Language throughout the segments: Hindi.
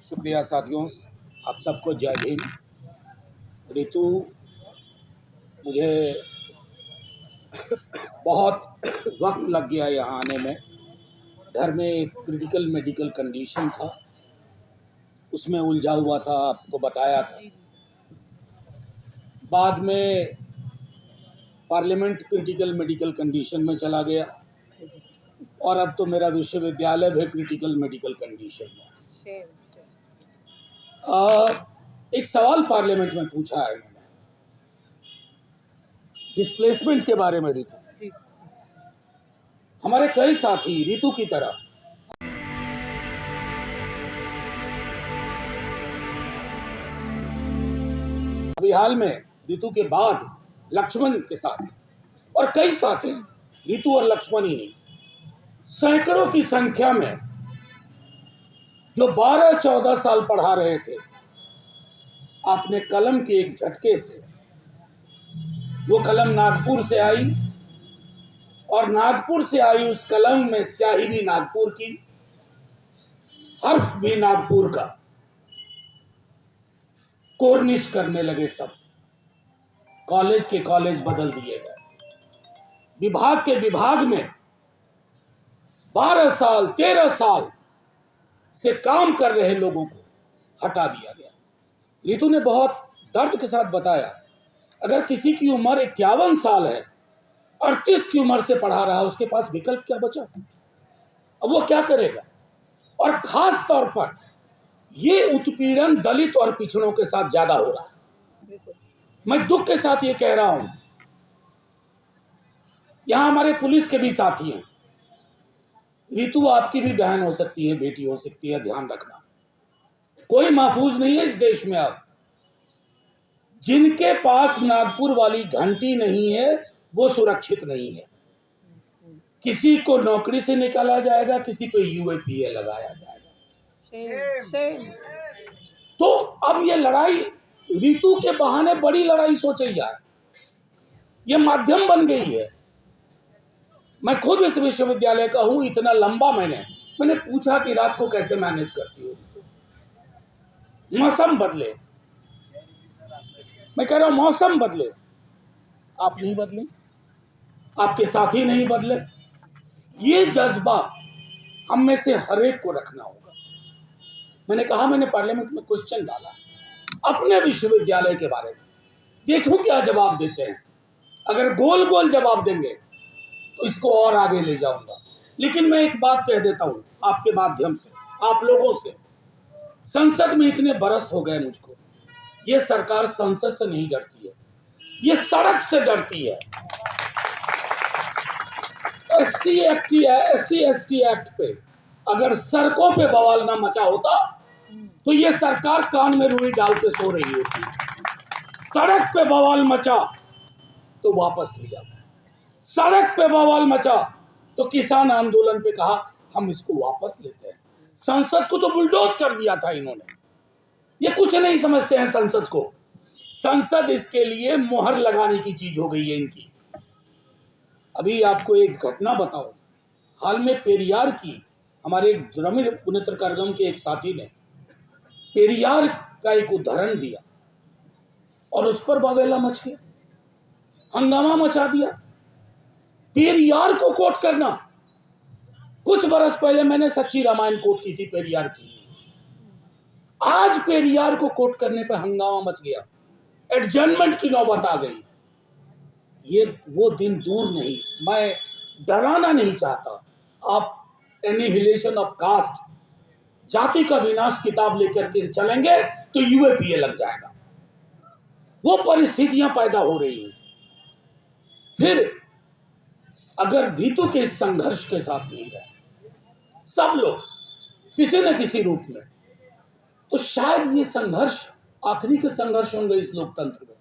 शुक्रिया साथियों, आप सबको जय हिंद। ऋतु, मुझे बहुत वक्त लग गया यहाँ आने में। घर में एक क्रिटिकल मेडिकल कंडीशन था, उसमें उलझा हुआ था, आपको बताया था। बाद में पार्लियामेंट क्रिटिकल मेडिकल कंडीशन में चला गया और अब तो मेरा विश्वविद्यालय भी क्रिटिकल मेडिकल कंडीशन में। एक सवाल पार्लियामेंट में पूछा है मैंने डिस्प्लेसमेंट के बारे में। ऋतु, हमारे कई साथी ऋतु की तरह अभी हाल में ऋतु के बाद लक्ष्मण के साथ और कई साथी, ऋतु और लक्ष्मण ही नहीं, सैकड़ों की संख्या में जो 12-14 साल पढ़ा रहे थे, आपने कलम के एक झटके से, वो कलम नागपुर से आई और नागपुर से आई उस कलम में स्याही भी नागपुर की, हर्फ भी नागपुर का, कोर्निश करने लगे। सब कॉलेज के कॉलेज बदल दिए गए, विभाग के विभाग में 12 साल 13 साल से काम कर रहे लोगों को हटा दिया गया। ऋतु ने बहुत दर्द के साथ बताया, अगर किसी की उम्र 51 साल है, 38 की उम्र से पढ़ा रहा, उसके पास विकल्प क्या बचा? अब वो क्या करेगा? और खास तौर पर ये उत्पीड़न दलित और पिछड़ों के साथ ज्यादा हो रहा है। मैं दुख के साथ ये कह रहा हूं, यहां हमारे पुलिस के भी साथी हैं। ऋतु आपकी भी बहन हो सकती है, बेटी हो सकती है, ध्यान रखना। कोई महफूज नहीं है इस देश में। अब जिनके पास नागपुर वाली घंटी नहीं है वो सुरक्षित नहीं है। किसी को नौकरी से निकाला जाएगा, किसी पे यूएपीए लगाया जाएगा। तो अब ये लड़ाई ऋतु के बहाने बड़ी लड़ाई सोची जाए, ये माध्यम बन गई है। मैं खुद इस विश्वविद्यालय का हूं, इतना लंबा मैंने पूछा कि रात को कैसे मैनेज करती हो। मौसम बदले, मैं कह रहा हूं मौसम बदले, आप नहीं बदले, आपके साथी नहीं बदले। ये जज्बा हम में से हर एक को रखना होगा। मैंने कहा, मैंने पार्लियामेंट में क्वेश्चन डाला अपने विश्वविद्यालय के बारे में, देखूं क्या जवाब देते हैं। अगर गोल गोल जवाब देंगे तो इसको और आगे ले जाऊंगा। लेकिन मैं एक बात कह देता हूं आपके माध्यम से, आप लोगों से, संसद में इतने बरस हो गए मुझको, ये सरकार संसद से नहीं डरती है, ये सड़क से डरती है। SC ST एक्ट पे अगर सड़कों पे बवाल ना मचा होता तो ये सरकार कान में रुई डाल के सो रही होती। सड़क पे बवाल मचा तो वापस लिया, सड़क पे बवाल मचा तो किसान आंदोलन पे कहा हम इसको वापस लेते हैं। संसद को तो बुलडोज कर दिया था इन्होंने। ये कुछ नहीं समझते हैं संसद को। संसद इसके लिए मोहर लगाने की चीज हो गई है इनकी। अभी आपको एक घटना बताओ, हाल में पेरियार की, हमारे एक द्रविड़ पुण्यत्र करगम के एक साथी ने पेरियार का एक उदाहरण दिया और उस पर बवाल मच गया, हंगामा मचा दिया। पेरियार को कोट करना, कुछ बरस पहले मैंने सच्ची रामायण कोट की थी पेरियार की, आज पेरियार को कोट करने पर हंगामा मच गया, एडजर्नमेंट की नौबत आ गई। ये वो दिन दूर नहीं, मैं डराना नहीं चाहता। आप एनिहिलेशन ऑफ कास्ट, जाति का विनाश किताब लेकर के चलेंगे तो यूएपीए लग जाएगा। वो परिस्थितियां पैदा हो रही हैं। फिर अगर ऋतु के इस संघर्ष के साथ नहीं रहे सब लोग किसी न किसी रूप में, तो शायद ये संघर्ष आखिरी के संघर्ष होंगे इस लोकतंत्र में।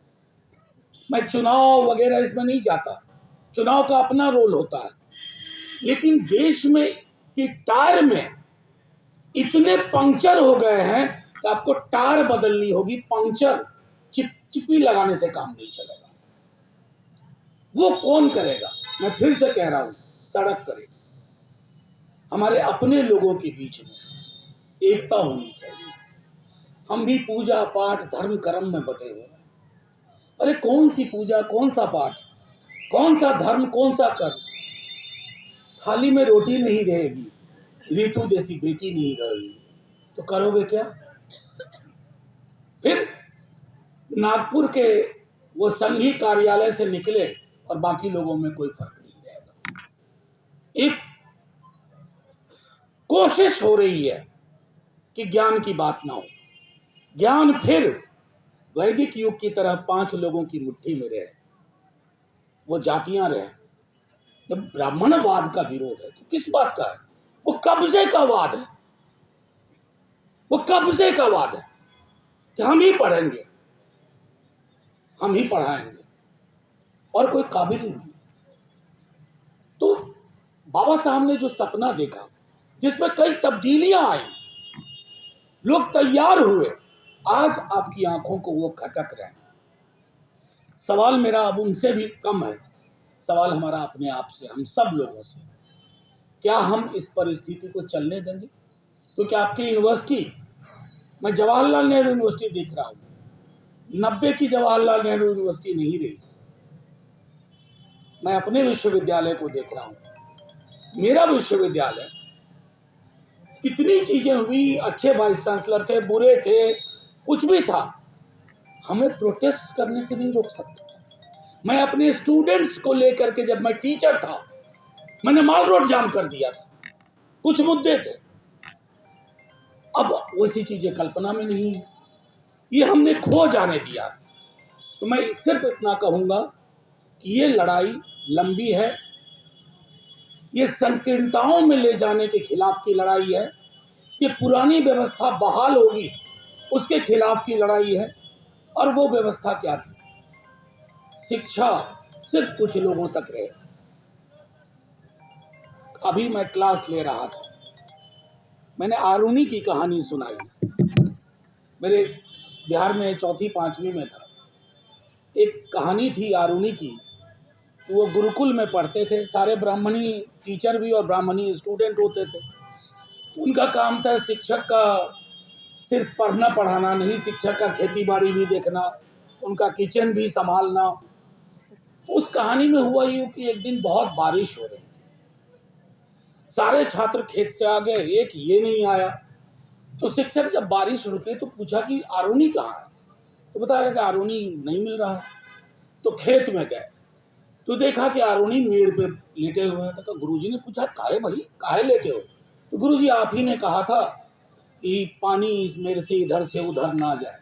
मैं चुनाव वगैरह इसमें नहीं जाता, चुनाव का अपना रोल होता है, लेकिन देश में कि टायर में इतने पंक्चर हो गए हैं कि आपको टायर बदलनी होगी, पंक्चर चिपचिपी लगाने से काम नहीं चलेगा। वो कौन करेगा? मैं फिर से कह रहा हूं, सड़क करेगी। हमारे अपने लोगों के बीच में एकता होनी चाहिए। हम भी पूजा पाठ धर्म कर्म में बटे हुए हैं। अरे कौन सी पूजा, कौन सा पाठ, कौन सा धर्म, कौन सा कर्म? थाली में रोटी नहीं रहेगी, ऋतु जैसी बेटी नहीं रहेगी, तो करोगे क्या? फिर नागपुर के वो संघी कार्यालय से निकले और बाकी लोगों में कोई फर्क नहीं रहेगा। एक कोशिश हो रही है कि ज्ञान की बात ना हो। ज्ञान फिर वैदिक युग की तरह 5 लोगों की मुट्ठी में रहे, वो जातियां रहे। जब ब्राह्मणवाद का विरोध है तो किस बात का है? वो कब्जे का वाद है, वो कब्जे का वाद है कि हम ही पढ़ेंगे, हम ही पढ़ाएंगे और कोई काबिल ही नहीं। तो बाबा साहब ने जो सपना देखा, जिसमें कई तब्दीलियां आई, लोग तैयार हुए, आज आपकी आंखों को वो खटक रहे हैं। सवाल मेरा अब उनसे भी कम है, सवाल हमारा अपने आप से, हम सब लोगों से, क्या हम इस परिस्थिति को चलने देंगे? क्योंकि आपकी यूनिवर्सिटी, मैं जवाहरलाल नेहरू यूनिवर्सिटी देख रहा हूं, 90 की जवाहरलाल नेहरू यूनिवर्सिटी नहीं रही। मैं अपने विश्वविद्यालय को देख रहा हूं, मेरा विश्वविद्यालय, कितनी चीजें हुई, अच्छे वाइस चांसलर थे, बुरे थे, कुछ भी था, हमें प्रोटेस्ट करने से नहीं रोक सकता था। मैं अपने स्टूडेंट्स को लेकर के, जब मैं टीचर था, मैंने माल रोड जाम कर दिया था, कुछ मुद्दे थे। अब वैसी चीजें कल्पना में नहीं है, ये हमने खो जाने दिया है। तो मैं सिर्फ इतना कहूंगा कि ये लड़ाई लंबी है, ये संकीर्णताओं में ले जाने के खिलाफ की लड़ाई है, ये पुरानी व्यवस्था बहाल होगी उसके खिलाफ की लड़ाई है। और वो व्यवस्था क्या थी? शिक्षा सिर्फ कुछ लोगों तक रहे। अभी मैं क्लास ले रहा था, मैंने आरुणि की कहानी सुनाई। मेरे बिहार में 4वीं 5वीं में था, एक कहानी थी आरुणि की। वो गुरुकुल में पढ़ते थे, सारे ब्राह्मणी टीचर भी और ब्राह्मणी स्टूडेंट होते थे। तो उनका काम था, शिक्षक का सिर्फ पढ़ना पढ़ाना नहीं, शिक्षक का खेती बाड़ी भी देखना, उनका किचन भी संभालना। तो उस कहानी में हुआ यूं कि एक दिन बहुत बारिश हो रही थी, सारे छात्र खेत से आ गए, एक ये नहीं आया। तो शिक्षक जब बारिश रुकी तो पूछा कि आरुणि कहाँ है? तो बताया कि आरुणि नहीं मिल रहा है। तो खेत में गए तो देखा कि आरुणि मेड़ पे लेटे हुए हैं। तो गुरुजी ने पूछा, काहे भाई, काहे लेटे हो? तो गुरुजी, आप ही ने कहा था कि पानी इस मेड़ से इधर से उधर ना जाए।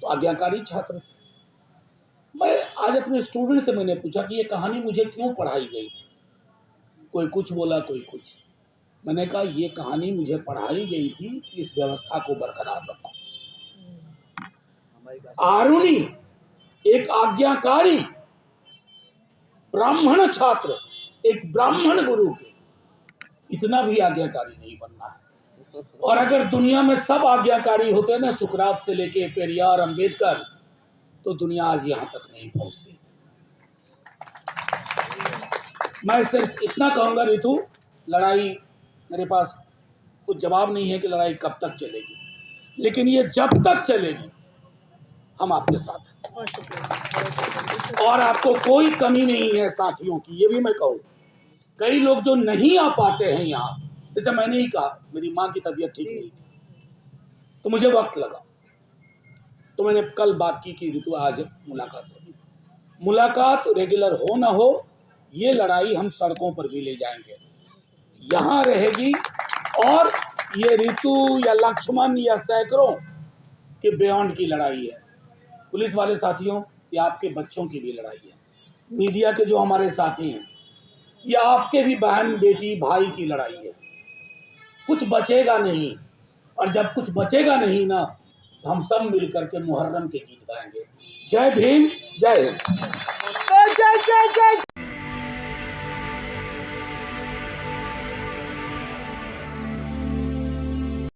तो आज्ञाकारी छात्र थे। मैं आज अपने स्टूडेंट से मैंने पूछा कि ये कहानी मुझे क्यों पढ़ाई गई थी? कोई कुछ बोला, कोई कुछ। मैंने कहा ये कहानी मुझे पढ़ाई गई थी कि इस व्यवस्था को बरकरार रखो। आरुणि एक आज्ञाकारी ब्राह्मण छात्र, एक ब्राह्मण गुरु के, इतना भी आज्ञाकारी नहीं बनना है। और अगर दुनिया में सब आज्ञाकारी होते ना, सुकरात से लेके पेरियार, अंबेडकर, तो दुनिया आज यहां तक नहीं पहुंचती। मैं सिर्फ इतना कहूंगा, ऋतु, लड़ाई, मेरे पास कुछ जवाब नहीं है कि लड़ाई कब तक चलेगी, लेकिन ये जब तक चलेगी हम आपके साथ हैं। और आपको कोई कमी नहीं है साथियों की, ये भी मैं कहूँ। कई लोग जो नहीं आ पाते हैं यहाँ, जैसे मैंने ही कहा, मेरी माँ की तबीयत ठीक नहीं थी तो मुझे वक्त लगा, तो मैंने कल बात की कि ऋतु आज मुलाकात होगी। मुलाकात रेगुलर हो ना हो, ये लड़ाई हम सड़कों पर भी ले जाएंगे, यहाँ रहेगी। और ये ऋतु या लक्ष्मण या सैकड़ों के बियॉन्ड की लड़ाई है। पुलिस वाले साथियों, ये आपके बच्चों की भी लड़ाई है। मीडिया के जो हमारे साथी हैं, ये आपके भी बहन, बेटी, भाई की लड़ाई है। कुछ बचेगा नहीं, और जब कुछ बचेगा नहीं ना, तो हम सब मिलकर के मुहर्रम के गीत गाएंगे। जय भीम, जय हिंद।